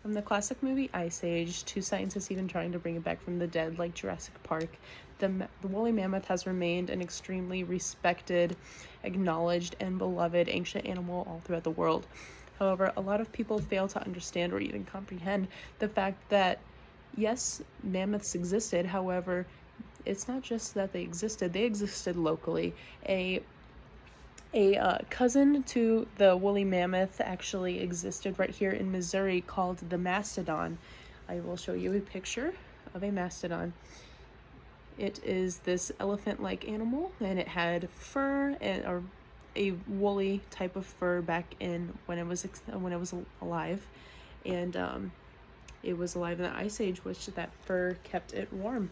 From the classic movie Ice Age to scientists even trying to bring it back from the dead like Jurassic Park, the woolly mammoth has remained an extremely respected, acknowledged, and beloved ancient animal all throughout the world. However, a lot of people fail to understand or even comprehend the fact that, yes, mammoths existed. However, it's not just that they existed locally. A cousin to the woolly mammoth actually existed right here in Missouri called the Mastodon. I will show you a picture of a mastodon. It is this elephant-like animal, and it had fur or a woolly type of fur back in when it was alive, and it was alive in the Ice Age, which that fur kept it warm.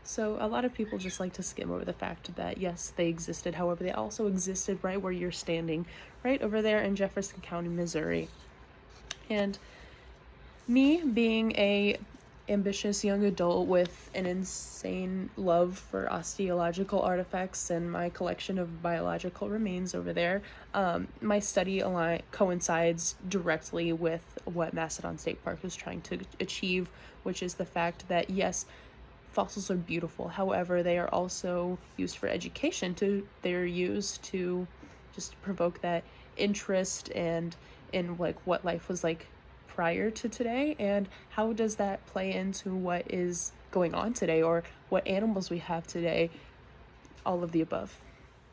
So a lot of people just like to skim over the fact that, yes, they existed. However, they also existed right where you're standing, right over there in Jefferson County, Missouri. And me being a ambitious young adult with an insane love for osteological artifacts and my collection of biological remains over there, my study coincides directly with what Mastodon State Park is trying to achieve, which is the fact that, yes, fossils are beautiful. However, they are also used for education. They're used to just provoke that interest and in like what life was like prior to today, and how does that play into what is going on today, or what animals we have today, all of the above.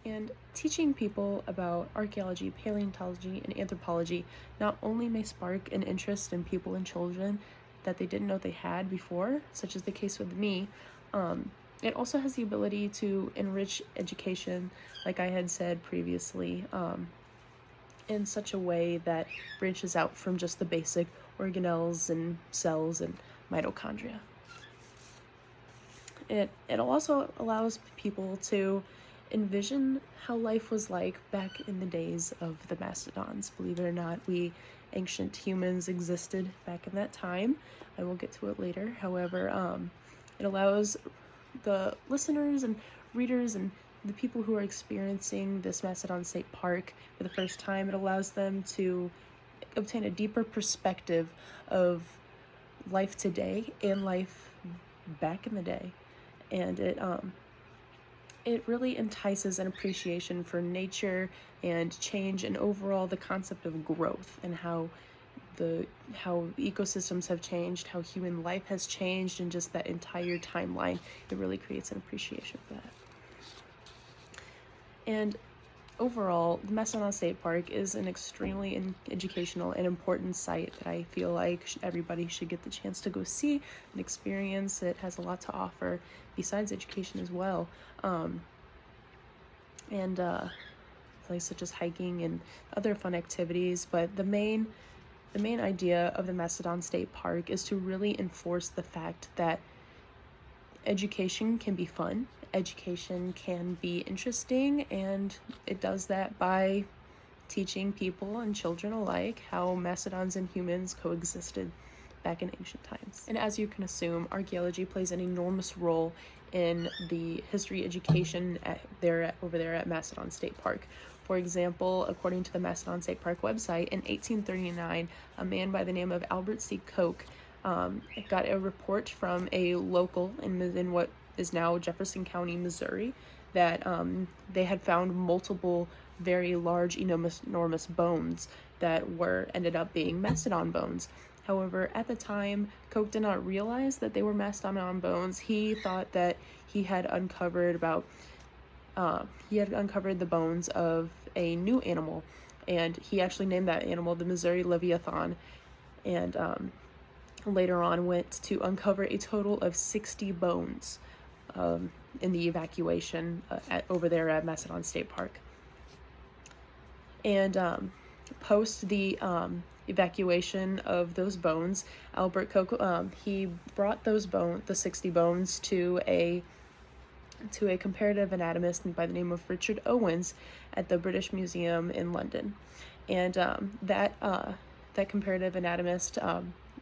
And teaching people about archaeology, paleontology, and anthropology not only may spark an interest in people and children that they didn't know they had before, such as the case with me, it also has the ability to enrich education, like I had said previously, in such a way that branches out from just the basic organelles and cells and mitochondria. It also allows people to envision how life was like back in the days of the mastodons. Believe it or not, we ancient humans existed back in that time. I will get to it later. However, it allows the listeners and readers and the people who are experiencing this Mastodon State Park for the first time, it allows them to obtain a deeper perspective of life today and life back in the day. And it really entices an appreciation for nature and change, and overall the concept of growth and how ecosystems have changed, how human life has changed, and just that entire timeline. It really creates an appreciation for that. And overall, the Mastodon State Park is an extremely educational and important site that I feel like everybody should get the chance to go see and experience. It has a lot to offer besides education as well. And places such as hiking and other fun activities. But the main idea of the Mastodon State Park is to really enforce the fact that education can be fun, education can be interesting, and it does that by teaching people and children alike how mastodons and humans coexisted back in ancient times. And as you can assume, archaeology plays an enormous role in the history education over there at Mastodon State Park. For example, according to the Mastodon State Park website, in 1839, a man by the name of Albert C. Koch got a report from a local in what is now Jefferson County, Missouri, that they had found multiple very large, enormous bones that ended up being mastodon bones. However, at the time, Koch did not realize that they were mastodon bones. He thought that he had uncovered the bones of a new animal, and he actually named that animal the Missouri Leviathan, and later on went to uncover a total of 60 bones in the evacuation over there at Mastodon State Park. And post the evacuation of those bones, Albert Koch, he brought the 60 bones to a comparative anatomist by the name of Richard Owens at the British Museum in London. And that comparative anatomist,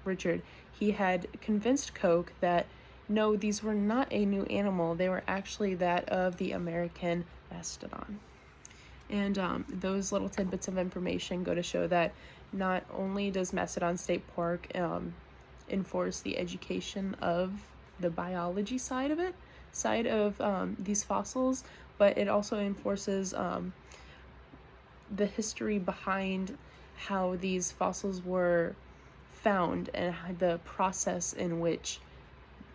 Richard, he had convinced Koch that no, these were not a new animal, they were actually that of the American mastodon. And those little tidbits of information go to show that not only does Mastodon State Park enforce the education of the biology side of these fossils, but it also enforces the history behind how these fossils were found and the process in which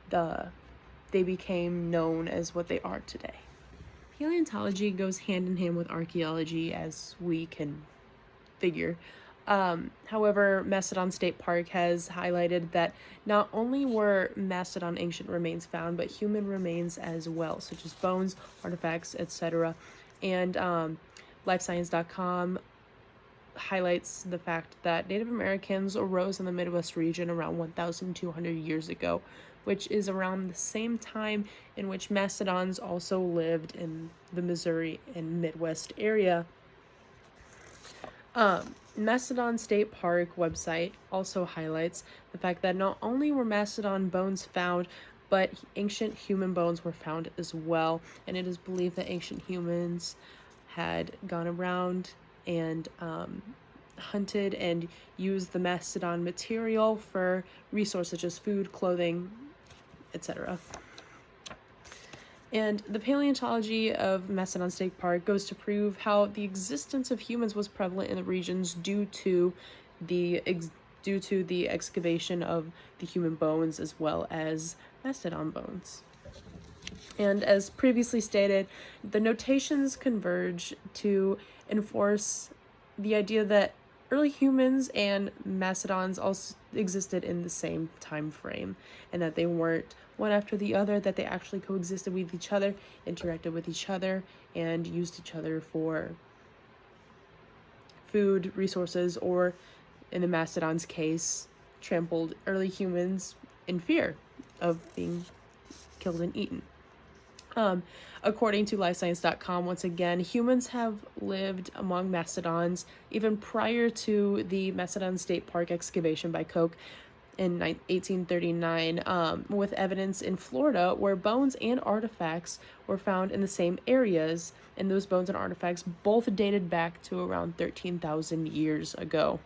they became known as what they are today. Paleontology goes hand in hand with archaeology, as we can figure. However, Mastodon State Park has highlighted that not only were Mastodon ancient remains found, but human remains as well, such as bones, artifacts, etc. And LifeScience.com highlights the fact that Native Americans arose in the Midwest region around 1,200 years ago, which is around the same time in which Mastodons also lived in the Missouri and Midwest area. Mastodon State Park website also highlights the fact that not only were Mastodon bones found, but ancient human bones were found as well, and it is believed that ancient humans had gone around and hunted and used the Mastodon material for resources such as food, clothing, etc. And the paleontology of Mastodon State Park goes to prove how the existence of humans was prevalent in the regions due to the excavation of the human bones as well as Mastodon bones. And as previously stated, the notations converge to enforce the idea that early humans and Mastodons also existed in the same time frame, and that they weren't one after the other, that they actually coexisted with each other, interacted with each other, and used each other for food, resources, or in the Mastodon's case, trampled early humans in fear of being killed and eaten. According to LifeScience.com, once again, humans have lived among Mastodons even prior to the Mastodon State Park excavation by Koch in 1839, with evidence in Florida where bones and artifacts were found in the same areas, and those bones and artifacts both dated back to around 13,000 years ago.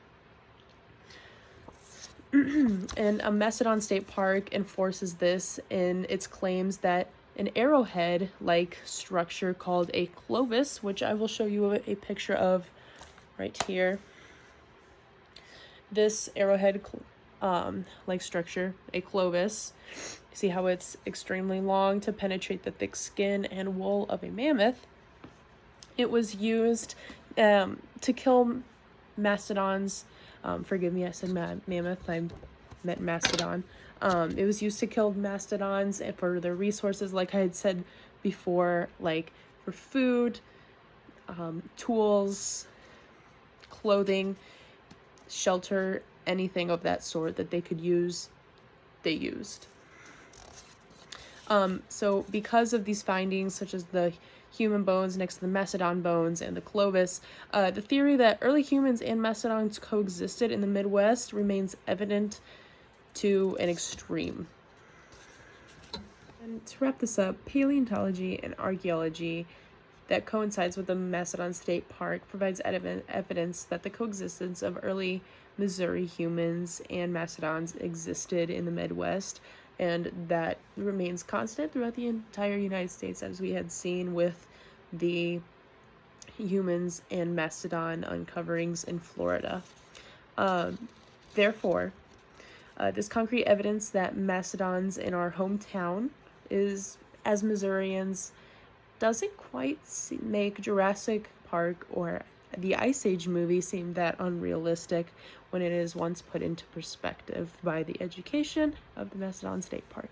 And Mastodon State Park enforces this in its claims that an arrowhead-like structure called a clovis, which I will show you a picture of right here. This arrowhead like structure, a clovis, see how it's extremely long to penetrate the thick skin and wool of a mammoth. It was used to kill mastodons. Forgive me, I said mammoth, I meant mastodon. It was used to kill mastodons and for their resources, like I had said before, like for food, tools, clothing, shelter, anything of that sort that they could use, they used. So because of these findings, such as the human bones next to the mastodon bones and the clovis, the theory that early humans and mastodons coexisted in the Midwest remains evident to an extreme. And to wrap this up, paleontology and archaeology that coincides with the Mastodon State Park provides evidence that the coexistence of early Missouri humans and mastodons existed in the Midwest, and that remains constant throughout the entire United States, as we had seen with the humans and mastodon uncoverings in Florida. Therefore, this concrete evidence that mastodons in our hometown is, as Missourians, doesn't quite make Jurassic Park or the Ice Age movie seem that unrealistic when it is once put into perspective by the education of the Mastodon State Park.